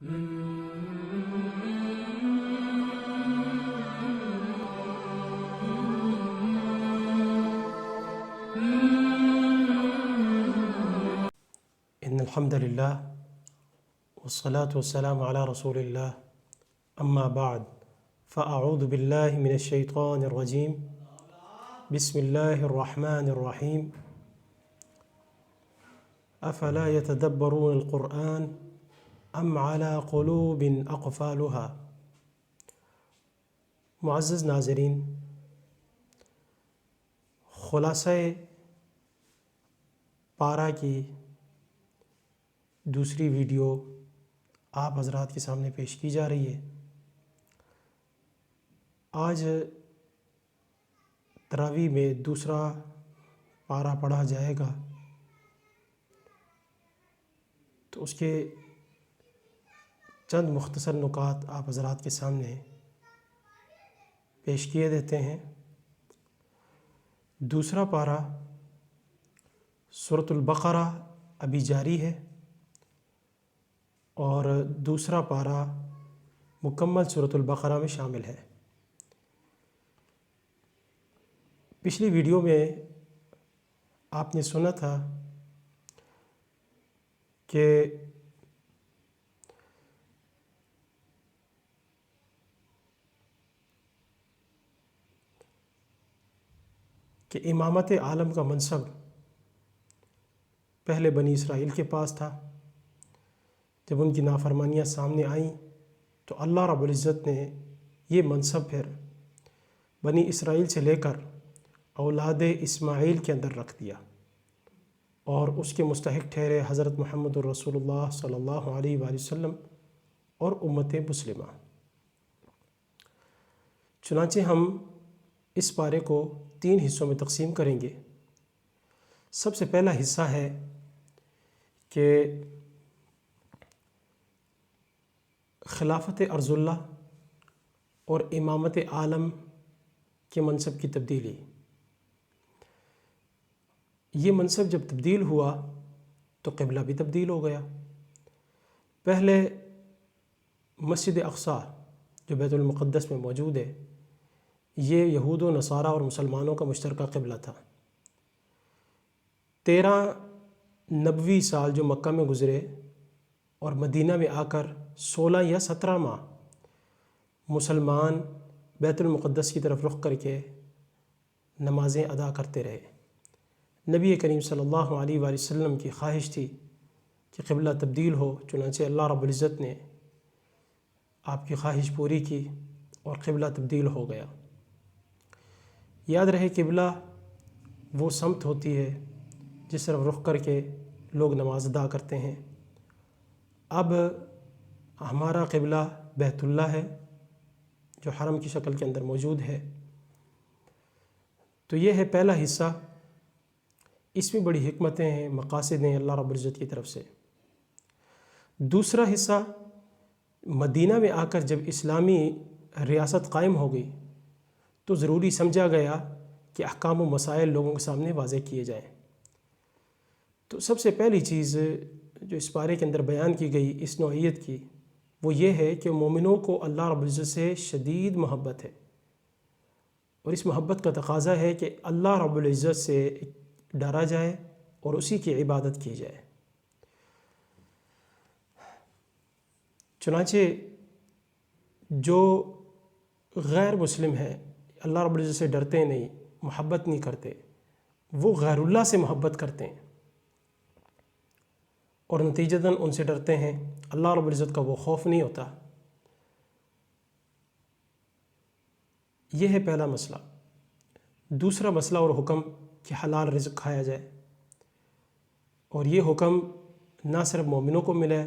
إن الحمد لله والصلاة والسلام على رسول الله أما بعد فأعوذ بالله من الشيطان الرجيم بسم الله الرحمن الرحيم أفلا يتدبرون القرآن أم على قلوب أقفالها۔ معزز ناظرین، خلاصہ پارہ کی دوسری ویڈیو آپ حضرات کے سامنے پیش کی جا رہی ہے۔ آج تراویح میں دوسرا پارہ پڑھا جائے گا، تو اس کے چند مختصر نکات آپ حضرات کے سامنے پیش کیے دیتے ہیں۔ دوسرا پارہ سورۃ البقرہ ابھی جاری ہے، اور دوسرا پارہ مکمل سورۃ البقرہ میں شامل ہے۔ پچھلی ویڈیو میں آپ نے سنا تھا کہ امامت عالم کا منصب پہلے بنی اسرائیل کے پاس تھا۔ جب ان کی نافرمانیاں سامنے آئیں تو اللہ رب العزت نے یہ منصب پھر بنی اسرائیل سے لے کر اولاد اسماعیل کے اندر رکھ دیا، اور اس کے مستحق ٹھہرے حضرت محمد الرسول اللہ صلی اللہ علیہ وآلہ وسلم اور امت مسلمہ۔ چنانچہ ہم اس پارے کو 3 حصوں میں تقسیم کریں گے۔ سب سے پہلا حصہ ہے کہ خلافت ارض اللہ اور امامت عالم کے منصب کی تبدیلی۔ یہ منصب جب تبدیل ہوا تو قبلہ بھی تبدیل ہو گیا۔ پہلے مسجد اقصی جو بیت المقدس میں موجود ہے، یہ یہود و نصارہ اور مسلمانوں کا مشترکہ قبلہ تھا۔ 13 نبوی سال جو مکہ میں گزرے اور مدینہ میں آ کر 16 یا 17 ماہ مسلمان بیت المقدس کی طرف رخ کر کے نمازیں ادا کرتے رہے۔ نبی کریم صلی اللہ علیہ وآلہ وسلم کی خواہش تھی کہ قبلہ تبدیل ہو، چنانچہ اللہ رب العزت نے آپ کی خواہش پوری کی اور قبلہ تبدیل ہو گیا۔ یاد رہے، قبلہ وہ سمت ہوتی ہے جس طرف رخ کر کے لوگ نماز ادا کرتے ہیں۔ اب ہمارا قبلہ بیت اللہ ہے جو حرم کی شکل کے اندر موجود ہے۔ تو یہ ہے پہلا حصہ۔ اس میں بڑی حکمتیں ہیں، مقاصد ہیں اللہ رب العزت کی طرف سے۔ دوسرا حصہ، مدینہ میں آ کر جب اسلامی ریاست قائم ہو گئی تو ضروری سمجھا گیا کہ احکام و مسائل لوگوں کے سامنے واضح کیے جائیں۔ تو سب سے پہلی چیز جو اس پارے کے اندر بیان کی گئی اس نوعیت کی، وہ یہ ہے کہ مومنوں کو اللہ رب العزت سے شدید محبت ہے، اور اس محبت کا تقاضا ہے کہ اللہ رب العزت سے ڈرا جائے اور اسی کی عبادت کی جائے۔ چنانچہ جو غیر مسلم ہیں، اللہ رب العزت سے ڈرتے نہیں، محبت نہیں کرتے، وہ غیر اللہ سے محبت کرتے ہیں اور نتیجتاً ان سے ڈرتے ہیں۔ اللہ رب العزت کا وہ خوف نہیں ہوتا۔ یہ ہے پہلا مسئلہ۔ دوسرا مسئلہ اور حکم کہ حلال رزق کھایا جائے، اور یہ حکم نہ صرف مومنوں کو ملا ہے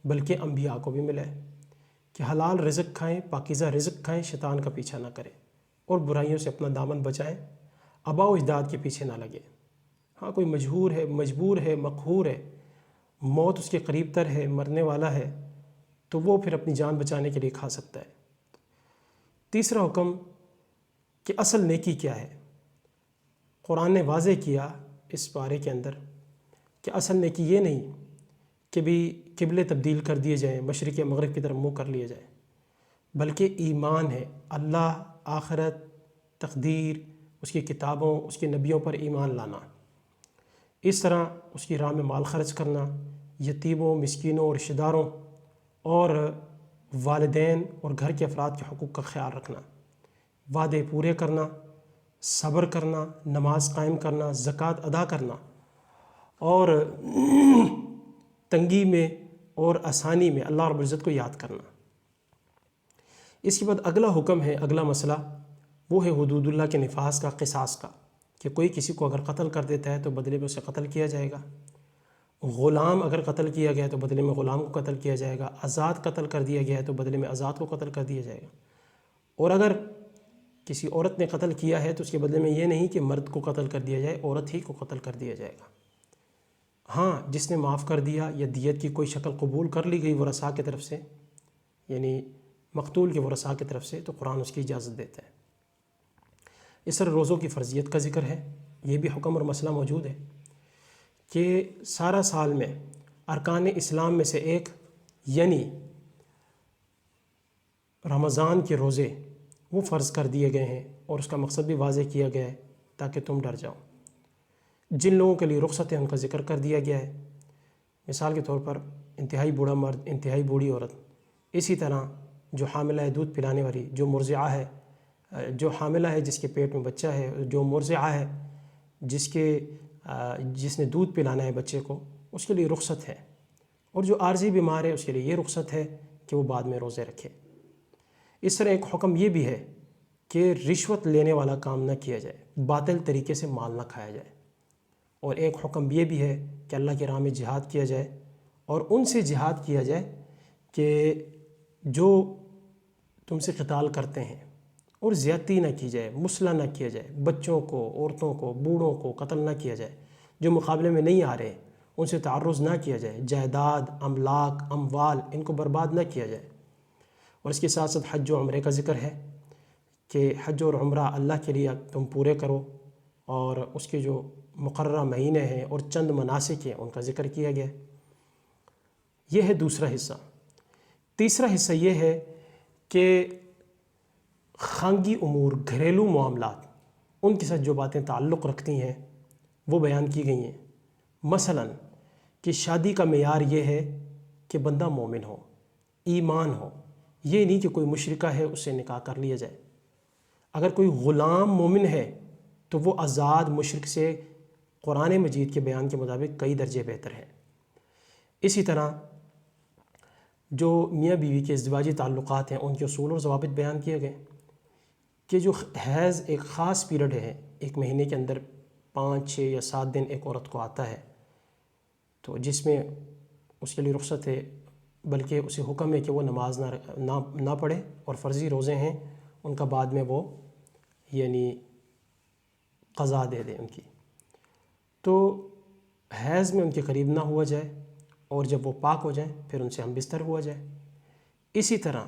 بلکہ انبیاء کو بھی ملا ہے کہ حلال رزق کھائیں، پاکیزہ رزق کھائیں، شیطان کا پیچھا نہ کریں اور برائیوں سے اپنا دامن بچائیں، آباء و اجداد کے پیچھے نہ لگیں۔ ہاں، کوئی مجبور ہے، مقہور ہے، موت اس کے قریب تر ہے، مرنے والا ہے، تو وہ پھر اپنی جان بچانے کے لیے کھا سکتا ہے۔ تیسرا حکم کہ اصل نیکی کیا ہے۔ قرآن نے واضح کیا اس پارے کے اندر کہ اصل نیکی یہ نہیں کہ بھی قبلے تبدیل کر دیے جائیں، مشرق یا مغرب کی طرف منہ کر لیا جائے، بلکہ ایمان ہے اللہ، آخرت، تقدیر، اس کی کتابوں، اس کے نبیوں پر ایمان لانا، اس طرح اس کی راہ میں مال خرچ کرنا، یتیموں، مسکینوں، رشتہ داروں اور والدین اور گھر کے افراد کے حقوق کا خیال رکھنا، وعدے پورے کرنا، صبر کرنا، نماز قائم کرنا، زکوٰۃ ادا کرنا، اور تنگی میں اور آسانی میں اللہ رب العزت کو یاد کرنا۔ اس کے بعد اگلا حکم ہے، اگلا مسئلہ وہ ہے حدود اللہ کے نفاذ کا، قصاص کا، کہ کوئی کسی کو اگر قتل کر دیتا ہے تو بدلے میں اسے قتل کیا جائے گا، غلام اگر قتل کیا گیا ہے تو بدلے میں غلام کو قتل کیا جائے گا، آزاد قتل کر دیا گیا ہے تو بدلے میں آزاد کو قتل کر دیا جائے گا، اور اگر کسی عورت نے قتل کیا ہے تو اس کے بدلے میں یہ نہیں کہ مرد کو قتل کر دیا جائے، عورت ہی کو قتل کر دیا جائے گا۔ ہاں، جس نے معاف کر دیا یا دیت کی کوئی شکل قبول کر لی گئی ورثاء کی طرف سے، یعنی مقتول کے ورثاء کی طرف سے، تو قرآن اس کی اجازت دیتا ہے۔ اس طرح روزوں کی فرضیت کا ذکر ہے، یہ بھی حکم اور مسئلہ موجود ہے کہ سارا سال میں ارکان اسلام میں سے ایک یعنی رمضان کے روزے وہ فرض کر دیے گئے ہیں، اور اس کا مقصد بھی واضح کیا گیا ہے تاکہ تم ڈر جاؤ۔ جن لوگوں کے لیے رخصت ہے ان کا ذکر کر دیا گیا ہے، مثال کے طور پر انتہائی بوڑھا مرد، انتہائی بوڑھی عورت، اسی طرح جو حاملہ ہے، دودھ پلانے والی، جو مرضعہ ہے، جو حاملہ ہے جس کے پیٹ میں بچہ ہے، جو مرضعہ ہے جس نے دودھ پلانا ہے بچے کو، اس کے لیے رخصت ہے، اور جو عارضی بیمار ہے اس کے لیے یہ رخصت ہے کہ وہ بعد میں روزے رکھے۔ اس طرح ایک حکم یہ بھی ہے کہ رشوت لینے والا کام نہ کیا جائے، باطل طریقے سے مال نہ کھایا جائے، اور ایک حکم یہ بھی ہے کہ اللہ کی راہ میں جہاد کیا جائے، اور ان سے جہاد کیا جائے کہ جو تم سے قتال کرتے ہیں، اور زیادتی نہ کی جائے، مسلح نہ کیا جائے، بچوں کو، عورتوں کو، بوڑھوں کو قتل نہ کیا جائے، جو مقابلے میں نہیں آ رہے ان سے تعرض نہ کیا جائے، جائیداد، املاک، اموال ان کو برباد نہ کیا جائے۔ اور اس کے ساتھ ساتھ حج و عمرے کا ذکر ہے کہ حج اور عمرہ اللہ کے لیے تم پورے کرو، اور اس کے جو مقررہ مہینے ہیں اور چند مناسک ہیں ان کا ذکر کیا گیا ہے۔ یہ ہے دوسرا حصہ۔ تیسرا حصہ یہ ہے کہ خانگی امور، گھریلو معاملات، ان کے ساتھ جو باتیں تعلق رکھتی ہیں وہ بیان کی گئی ہیں۔ مثلاً کہ شادی کا معیار یہ ہے کہ بندہ مومن ہو، ایمان ہو، یہ نہیں کہ کوئی مشرکہ ہے اس سے نکاح کر لیا جائے۔ اگر کوئی غلام مومن ہے تو وہ آزاد مشرک سے قرآن مجید کے بیان کے مطابق کئی درجے بہتر ہے۔ اسی طرح جو میاں بیوی کے ازدواجی تعلقات ہیں ان کے اصول اور ضوابط بیان کیے گئے کہ جو حیض ایک خاص پیریڈ ہے، ایک مہینے کے اندر 5، 6 یا 7 دن ایک عورت کو آتا ہے، تو جس میں اس کے لیے رخصت ہے، بلکہ اسے حکم ہے کہ وہ نماز نہ پڑھے، اور فرضی روزے ہیں ان کا بعد میں وہ یعنی قضا دے دیں ان کی، تو حیض میں ان کے قریب نہ ہوا جائے، اور جب وہ پاک ہو جائیں پھر ان سے ہم بستر ہوا جائے۔ اسی طرح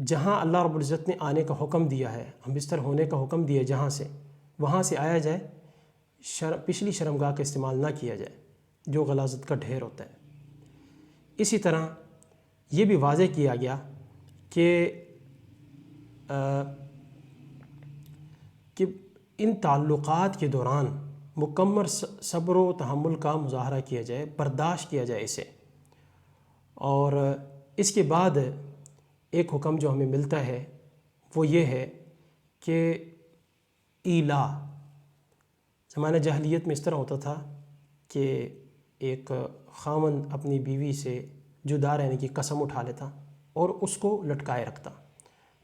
جہاں اللہ رب العزت نے آنے کا حکم دیا ہے، ہم بستر ہونے کا حکم دیا ہے جہاں سے، وہاں سے آیا جائے، پچھلی شرمگاہ کا استعمال نہ کیا جائے جو غلاظت کا ڈھیر ہوتا ہے۔ اسی طرح یہ بھی واضح کیا گیا کہ ان تعلقات کے دوران مکمل صبر و تحمل کا مظاہرہ کیا جائے، برداشت کیا جائے اسے۔ اور اس کے بعد ایک حکم جو ہمیں ملتا ہے وہ یہ ہے کہ ایلا، زمانہ جاہلیت میں اس طرح ہوتا تھا کہ ایک خاوند اپنی بیوی سے جدا رہنے کی قسم اٹھا لیتا اور اس کو لٹکائے رکھتا،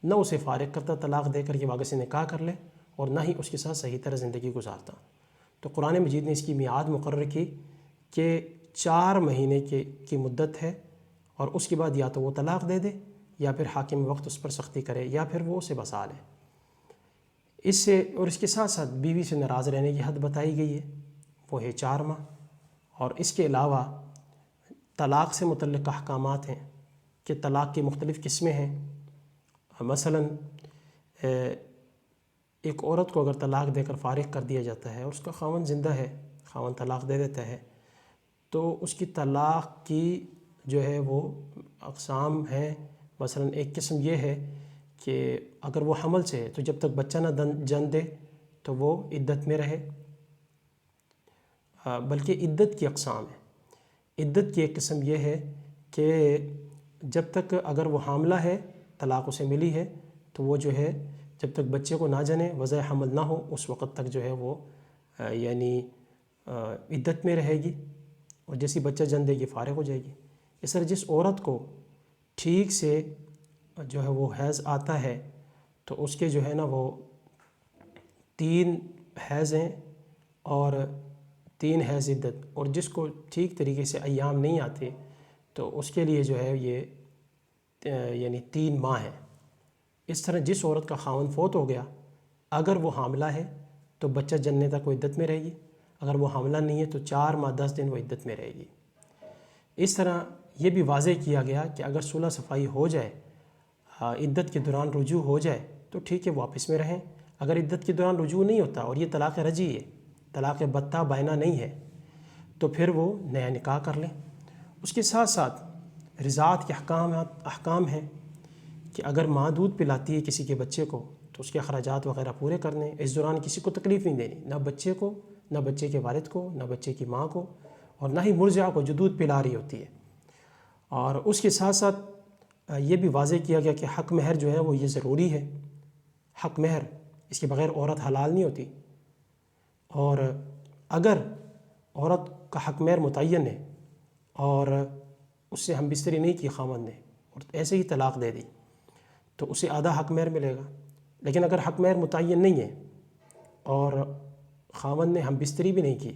نہ اسے فارغ کرتا طلاق دے کر کہ واپس سے نکاح کر لے، اور نہ ہی اس کے ساتھ صحیح طرح زندگی گزارتا۔ تو قرآن مجید نے اس کی میعاد مقرر کی کہ 4 مہینے کی مدت ہے، اور اس کے بعد یا تو وہ طلاق دے دے یا پھر حاکم وقت اس پر سختی کرے یا پھر وہ اسے بسا لے۔ اس سے اور اس کے ساتھ ساتھ بیوی سے ناراض رہنے کی حد بتائی گئی ہے، وہ ہے 4 ماہ۔ اور اس کے علاوہ طلاق سے متعلق احکامات ہیں کہ طلاق کی مختلف قسمیں ہیں۔ مثلا ایک عورت کو اگر طلاق دے کر فارغ کر دیا جاتا ہے اور اس کا خاوند زندہ ہے، خاوند طلاق دے دیتا ہے، تو اس کی طلاق کی جو ہے وہ اقسام ہیں. مثلا ایک قسم یہ ہے کہ اگر وہ حمل سے ہے تو جب تک بچہ نہ جن دے تو وہ عدت میں رہے. بلکہ عدت کی اقسام ہے. عدت کی ایک قسم یہ ہے کہ جب تک اگر وہ حاملہ ہے، طلاق اسے ملی ہے، تو وہ جو ہے جب تک بچے کو نہ جنے، وضع حمل نہ ہو، اس وقت تک جو ہے وہ یعنی عدت میں رہے گی، اور جیسی بچہ جن دے گی فارغ ہو جائے گی. اس طرح جس عورت کو ٹھیک سے جو ہے وہ حیض آتا ہے تو اس کے جو ہے نا وہ 3 حیض ہیں اور 3 حیض عدت. اور جس کو ٹھیک طریقے سے ایام نہیں آتے تو اس کے لیے جو ہے یہ یعنی 3 ماہ ہے. اس طرح جس عورت کا خاوند فوت ہو گیا، اگر وہ حاملہ ہے تو بچہ جننے تک وہ عدت میں رہے گی، اگر وہ حاملہ نہیں ہے تو 4 ماہ 10 دن وہ عدت میں رہے گی. اس طرح یہ بھی واضح کیا گیا کہ اگر صلح صفائی ہو جائے، عدت کے دوران رجوع ہو جائے تو ٹھیک ہے، واپس میں رہیں. اگر عدت کے دوران رجوع نہیں ہوتا اور یہ طلاق رجعی ہے، طلاق بتہ بائنہ نہیں ہے، تو پھر وہ نیا نکاح کر لیں. اس کے ساتھ ساتھ رضاعت کے احکام ہیں کہ اگر ماں دودھ پلاتی ہے کسی کے بچے کو تو اس کے اخراجات وغیرہ پورے کرنے. اس دوران کسی کو تکلیف نہیں دینی، نہ بچے کو، نہ بچے کے والد کو، نہ بچے کی ماں کو، اور نہ ہی مرضعہ کو جو دودھ پلا رہی ہوتی ہے. اور اس کے ساتھ ساتھ یہ بھی واضح کیا گیا کہ حق مہر جو ہے وہ یہ ضروری ہے. حق مہر، اس کے بغیر عورت حلال نہیں ہوتی. اور اگر عورت کا حق مہر متعین ہے اور اس سے ہم بستری نہیں کی خاوند نے اور ایسے ہی طلاق دے دی تو اسے آدھا حق مہر ملے گا. لیکن اگر حق مہر متعین نہیں ہے اور خاوند نے ہم بستری بھی نہیں کی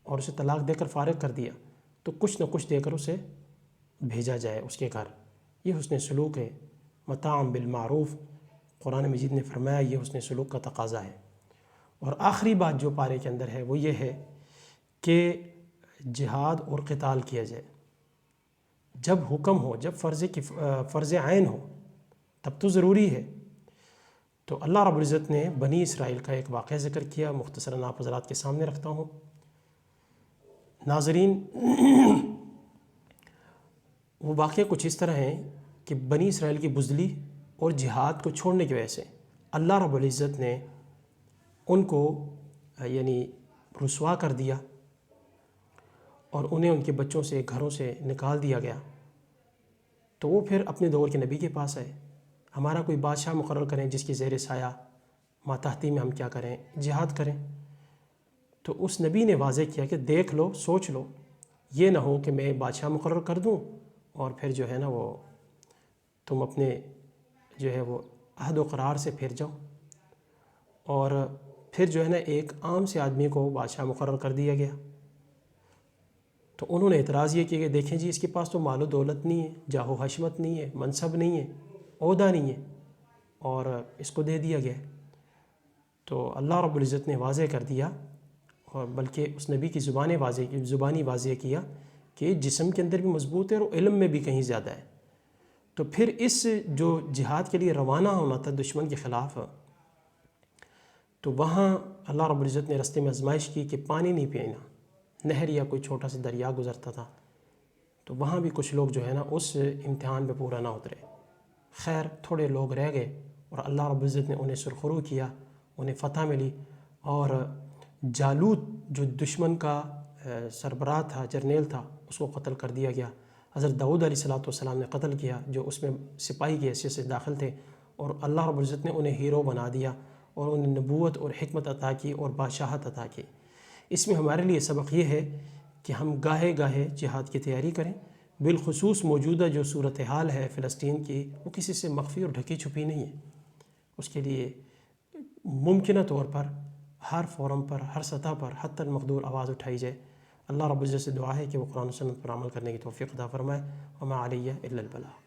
اور اسے طلاق دے کر فارغ کر دیا تو کچھ نہ کچھ دے کر اسے بھیجا جائے اس کے گھر. یہ حسن سلوک ہے. متاعا بالمعروف، قرآن مجید نے فرمایا یہ حسن سلوک کا تقاضا ہے. اور آخری بات جو پارے کے اندر ہے وہ یہ ہے کہ جہاد اور قتال کیا جائے. جب حکم ہو، جب فرض عین ہو تب تو ضروری ہے. تو اللہ رب العزت نے بنی اسرائیل کا ایک واقعہ ذکر کیا، مختصراً آپ حضرات کے سامنے رکھتا ہوں. ناظرین، وہ واقعہ کچھ اس طرح ہیں کہ بنی اسرائیل کی بزدلی اور جہاد کو چھوڑنے کی وجہ سے اللہ رب العزت نے ان کو یعنی رسوا کر دیا اور انہیں ان کے بچوں سے، گھروں سے نکال دیا گیا. تو وہ پھر اپنے دور کے نبی کے پاس آئے، ہمارا کوئی بادشاہ مقرر کریں جس کی زیر سایہ ماتحتی میں ہم کیا کریں، جہاد کریں. تو اس نبی نے واضح کیا کہ دیکھ لو، سوچ لو، یہ نہ ہو کہ میں بادشاہ مقرر کر دوں اور پھر جو ہے نا وہ تم اپنے جو ہے وہ عہد و قرار سے پھر جاؤ. اور پھر جو ہے نا ایک عام سے آدمی کو بادشاہ مقرر کر دیا گیا. تو انہوں نے اعتراض یہ کیا کہ دیکھیں جی، اس کے پاس تو مال و دولت نہیں ہے، جاہ و حشمت نہیں ہے، منصب نہیں ہے، عہدہ نہیں ہے، اور اس کو دے دیا گیا. تو اللہ رب العزت نے واضح کر دیا، اور بلکہ اس نبی کی زبانی واضح کیا کہ جسم کے اندر بھی مضبوط ہے اور علم میں بھی کہیں زیادہ ہے. تو پھر اس جو جہاد کے لیے روانہ ہونا تھا دشمن کے خلاف، تو وہاں اللہ رب العزت نے رستے میں آزمائش کی کہ پانی نہیں پینا، نہر یا کوئی چھوٹا سا دریا گزرتا تھا. تو وہاں بھی کچھ لوگ جو ہے نا اس امتحان پہ پورا نہ اترے. خیر، تھوڑے لوگ رہ گئے اور اللہ رب العزت نے انہیں سرخرو کیا، انہیں فتح ملی. اور جالوت جو دشمن کا سربراہ تھا، جرنیل تھا، اس کو قتل کر دیا گیا. حضرت داؤد علیہ السلام نے قتل کیا، جو اس میں سپاہی کی حیثیت سے داخل تھے، اور اللہ رب العزت نے انہیں ہیرو بنا دیا اور انہیں نبوت اور حکمت عطا کی اور بادشاہت عطا کی. اس میں ہمارے لیے سبق یہ ہے کہ ہم گاہے گاہے جہاد کی تیاری کریں. بالخصوص موجودہ جو صورتحال ہے فلسطین کی، وہ کسی سے مخفی اور ڈھکی چھپی نہیں ہے. اس کے لیے ممکنہ طور پر ہر فورم پر، ہر سطح پر حتی المقدور آواز اٹھائی جائے. اللہ رب العزت سے دعا ہے کہ وہ قرآن و سنت پر عمل کرنے کی توفیق عطا فرمائے. وما علیہ الا البلاغ.